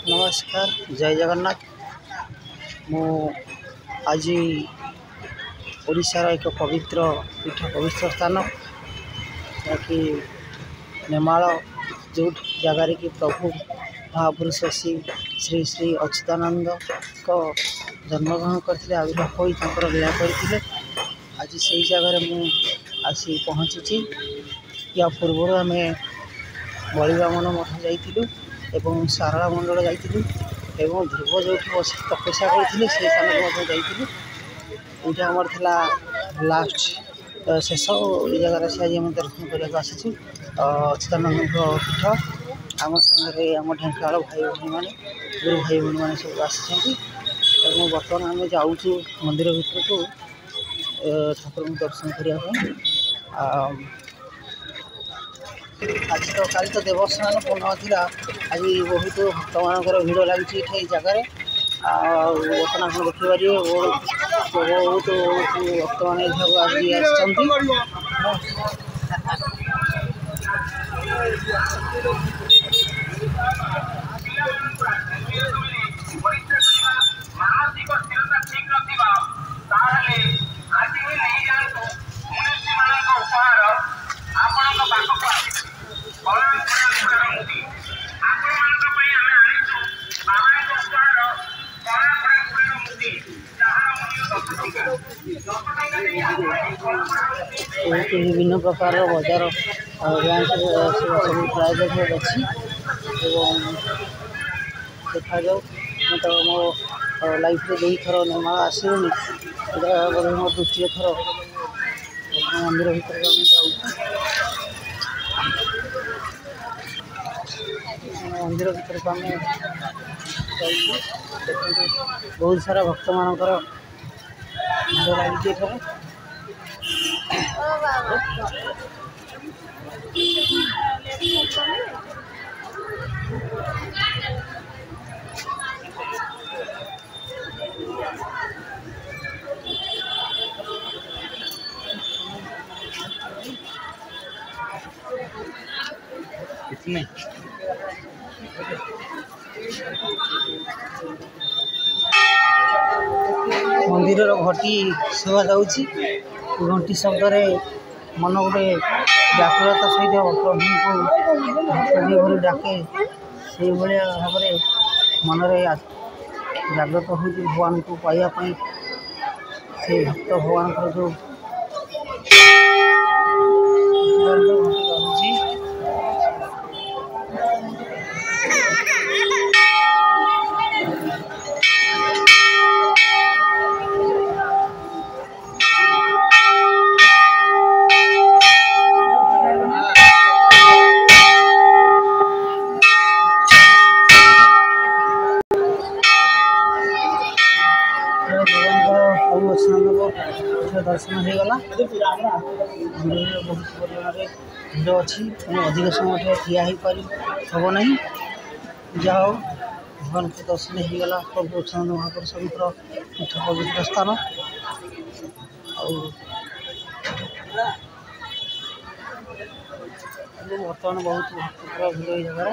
नमस्कार जय जगन्नाथ। मु आज ओडिशार एक पवित्र पीठ पवित्र स्थान कि नेमाल जो जगार कि प्रभु महापुरुष श्री श्री अच्युतानंद को जन्मग्रहण करते आविर्भाव हो लीला करते। आज से जगार मु आसी पहुँची। या पूर्व आम बलिबामन मठ जाइलु एवं सारला मंडल जाइलु एवं ध्रुव जो बस तपस्या करते से स्थान को यहाँ आमर था लास्ट शेष जगार से आज आम दर्शन करने आसी। अच्युतानंद पीठ आम सागर आम ढेंकाल भाई भाई मैंने गुरु भाई भाई मैंने सब आसी। बर्तमान आम जाऊँ मंदिर भीतर को ठाकुर दर्शन करने। आज तो काली तो देवस्थान पूर्ण था। आज बहुत भक्त मान भिड़ लगी जगार बर्तमान आप देखिए बहुत भक्त विभिन्न प्रकार बजार बैंक सब प्राइवेट अच्छी देखा जाऊ। मैं तो मो लाइफ में 2 थर नेमाल आसनी बोधे मो द्वितीय थर मंदिर भीतर मंदिर भीतर को आम बहुत सारा भक्त मानकर लगी इतने मंदिर घटी शोभा जाऊँगी। घंटी शब्द मन गोटे व्याकुलता सहित प्रभु को डाके से भाव में मनरे जागृत हो भगवान को पाइबापी से भक्त भगवान जो दर्शन हो गला। बहुत परिमाण भीड़ अच्छी अधिक समय ठिया हो पार हम ना जाओ भगवान को दर्शन हो गला। प्रभु अच्युतानंद महापुरुष पीठ पवित्र स्थान बर्तमान बहुत भक्त भीड़ जगह